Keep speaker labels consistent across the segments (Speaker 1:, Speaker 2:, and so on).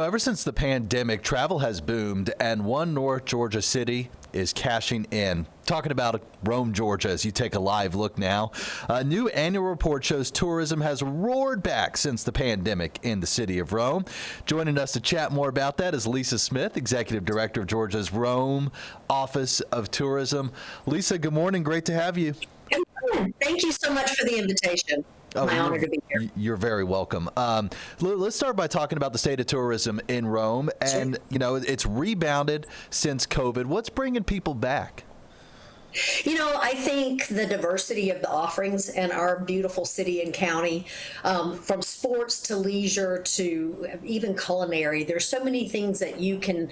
Speaker 1: Ever since the pandemic, travel has boomed, and one North Georgia city is cashing in. Talking about Rome, Georgia, as you take a live look now. A new annual report shows tourism has roared back since the pandemic in the city of Rome. Joining us to chat more about that is Lisa Smith, Executive Director of Georgia's Rome Office of Tourism. Lisa, good morning. Great to have you.
Speaker 2: Thank you so much for the invitation. My honor to be here.
Speaker 1: You're very welcome. Let's start by talking about the state of tourism in Rome. And, it's rebounded since COVID. What's bringing people back?
Speaker 2: I think the diversity of the offerings in our beautiful city and county, from sports to leisure to even culinary, there's so many things that you can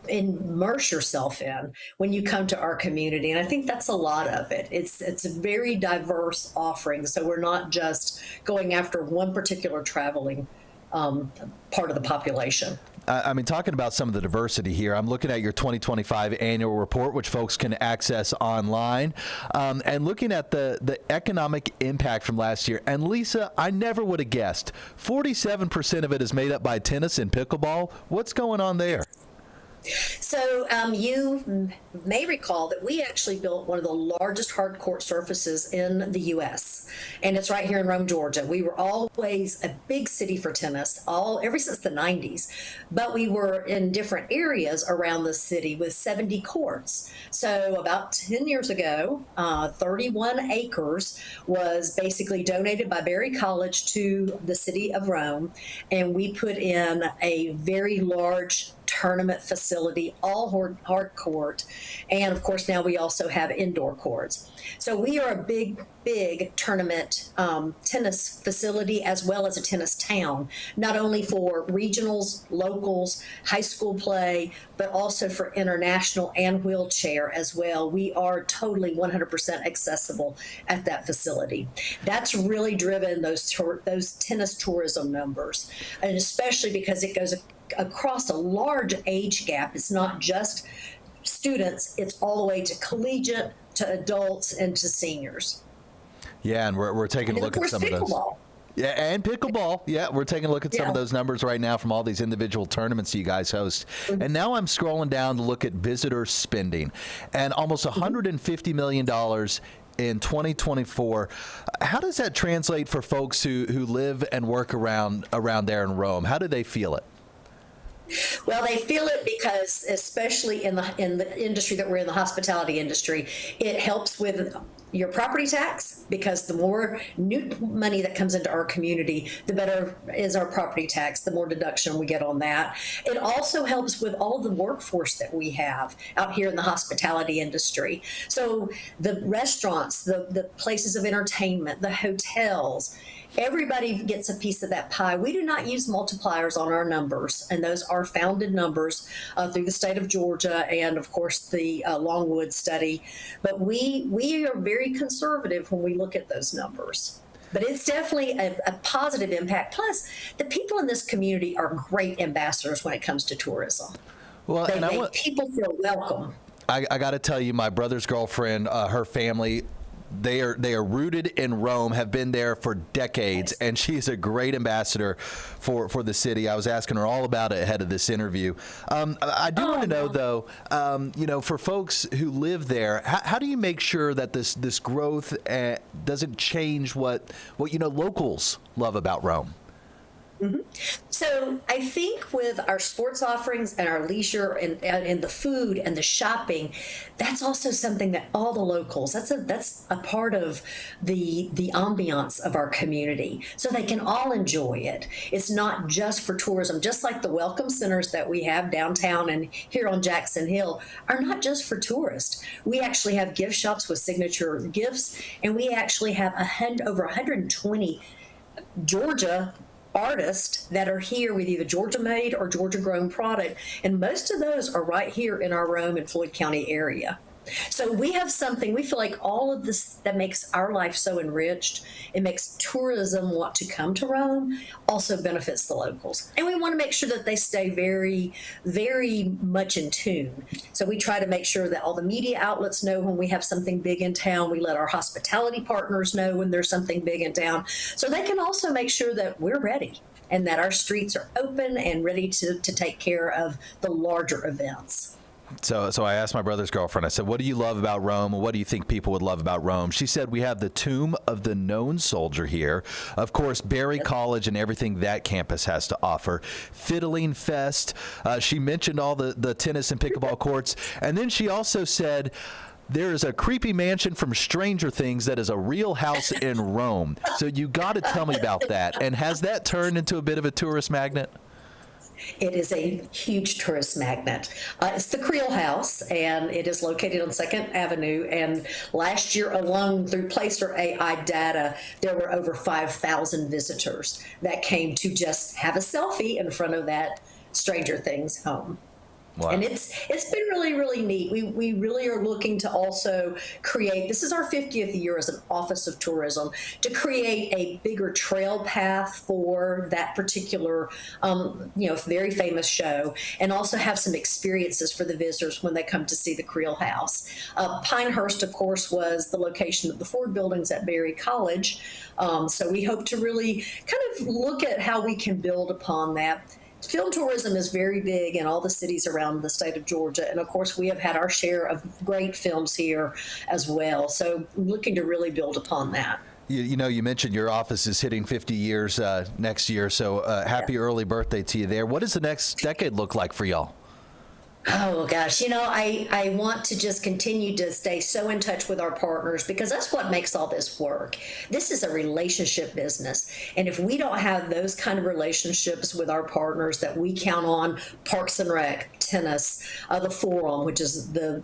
Speaker 2: immerse yourself in when you come to our community, and I think that's a lot of it. It's a very diverse offering, so we're not just going after one particular traveling part of the population.
Speaker 1: Talking about some of the diversity here, I'm looking at your 2025 annual report, which folks can access online, and looking at the economic impact from last year. And Lisa, I never would have guessed 47% of it is made up by tennis and pickleball. What's going on there?
Speaker 2: So you may recall that we actually built one of the largest hard court surfaces in the U.S., and it's right here in Rome, Georgia. We were always a big city for tennis, ever since the 90s, but we were in different areas around the city with 70 courts. So about 10 years ago, 31 acres was basically donated by Berry College to the city of Rome, and we put in a very large tournament facility, all hard court, and of course now we also have indoor courts. So we are a big tournament tennis facility as well as a tennis town, not only for regionals, locals, high school play, but also for international and wheelchair as well. We are totally 100% accessible at that facility. That's really driven those tennis tourism numbers, and especially because it goes across a large age gap. It's not just students, it's all the way to collegiate, to adults, and to seniors.
Speaker 1: Yeah, and we're taking a look at some of those. Yeah, and pickleball. Yeah, we're taking a look at some of those numbers right now from all these individual tournaments you guys host. Mm-hmm. And now I'm scrolling down to look at visitor spending, and almost $150 million in 2024. How does that translate for folks who live and work around there in Rome? How do they feel it?
Speaker 2: Well, they feel it because, especially in the industry that we're in, the hospitality industry, it helps with your property tax, because the more new money that comes into our community, the better is our property tax, the more deduction we get on that. It also helps with all the workforce that we have out here in the hospitality industry. So the restaurants, the places of entertainment, the hotels, everybody gets a piece of that pie. We do not use multipliers on our numbers, and those are founded numbers through the state of Georgia and, of course, the Longwood study. But we are very conservative when we look at those numbers. But it's definitely a positive impact. Plus, the people in this community are great ambassadors when it comes to tourism.
Speaker 1: Well,
Speaker 2: they make people feel welcome.
Speaker 1: I got to tell you, my brother's girlfriend, her family, they are rooted in Rome, have been there for decades, and she's a great ambassador for the city. I was asking her all about it ahead of this interview. I do want to know, though, for folks who live there, how do you make sure that this growth doesn't change what locals love about Rome?
Speaker 2: Mm-hmm. So I think with our sports offerings and our leisure and the food and the shopping, that's also something that all the locals, that's a part of the ambiance of our community. So they can all enjoy it. It's not just for tourism, just like the welcome centers that we have downtown and here on Jackson Hill are not just for tourists. We actually have gift shops with signature gifts, and we actually have over 120 Georgia artists that are here with either Georgia made or Georgia grown product, and most of those are right here in our Rome and Floyd County area. So we have something, we feel like all of this that makes our life so enriched, it makes tourism want to come to Rome, also benefits the locals. And we want to make sure that they stay very, very much in tune. So we try to make sure that all the media outlets know when we have something big in town. We let our hospitality partners know when there's something big in town. So they can also make sure that we're ready. and that our streets are open and ready to take care of the larger events.
Speaker 1: So I asked my brother's girlfriend, I said, what do you love about Rome? What do you think people would love about Rome? She said, we have the tomb of the known soldier here. Of course, Berry College and everything that campus has to offer. Fiddling Fest. She mentioned all the tennis and pickleball courts. And then she also said, there is a creepy mansion from Stranger Things that is a real house in Rome. So you got to tell me about that. And has that turned into a bit of a tourist magnet?
Speaker 2: It is a huge tourist magnet. It's the Creel House, and it is located on 2nd Avenue. And last year alone, through Placer AI data, there were over 5,000 visitors that came to just have a selfie in front of that Stranger Things home.
Speaker 1: Wow.
Speaker 2: And it's been really, really neat. We really are looking to also create, this is our 50th year as an Office of Tourism, to create a bigger trail path for that particular, very famous show, and also have some experiences for the visitors when they come to see the Creel House. Pinehurst, of course, was the location of the Ford buildings at Berry College. So we hope to really kind of look at how we can build upon that. Film tourism is very big in all the cities around the state of Georgia. And of course, we have had our share of great films here as well. So looking to really build upon that.
Speaker 1: You mentioned your office is hitting 50 years next year. So happy early birthday to you there. What does the next decade look like for y'all?
Speaker 2: Oh gosh, I want to just continue to stay so in touch with our partners, because that's what makes all this work. This is a relationship business. And if we don't have those kind of relationships with our partners that we count on, Parks and Rec, tennis, the Forum, which is the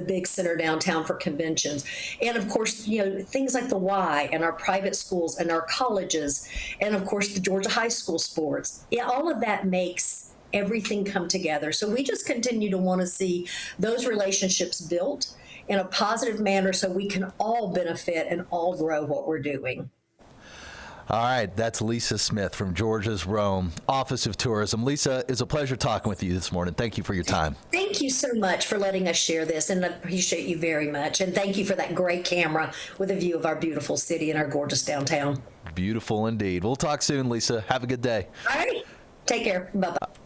Speaker 2: big center downtown for conventions, and of course, things like the Y and our private schools and our colleges, and of course the Georgia high school sports, all of that makes everything come together. So we just continue to want to see those relationships built in a positive manner so we can all benefit and all grow what we're doing.
Speaker 1: All right, that's Lisa Smith from Georgia's Rome Office of Tourism. Lisa, it's a pleasure talking with you this morning. Thank you for your time.
Speaker 2: Thank you so much for letting us share this, and I appreciate you very much. And thank you for that great camera with a view of our beautiful city and our gorgeous downtown.
Speaker 1: Beautiful indeed. We'll talk soon, Lisa. Have a good day.
Speaker 2: All right, take care. Bye-bye.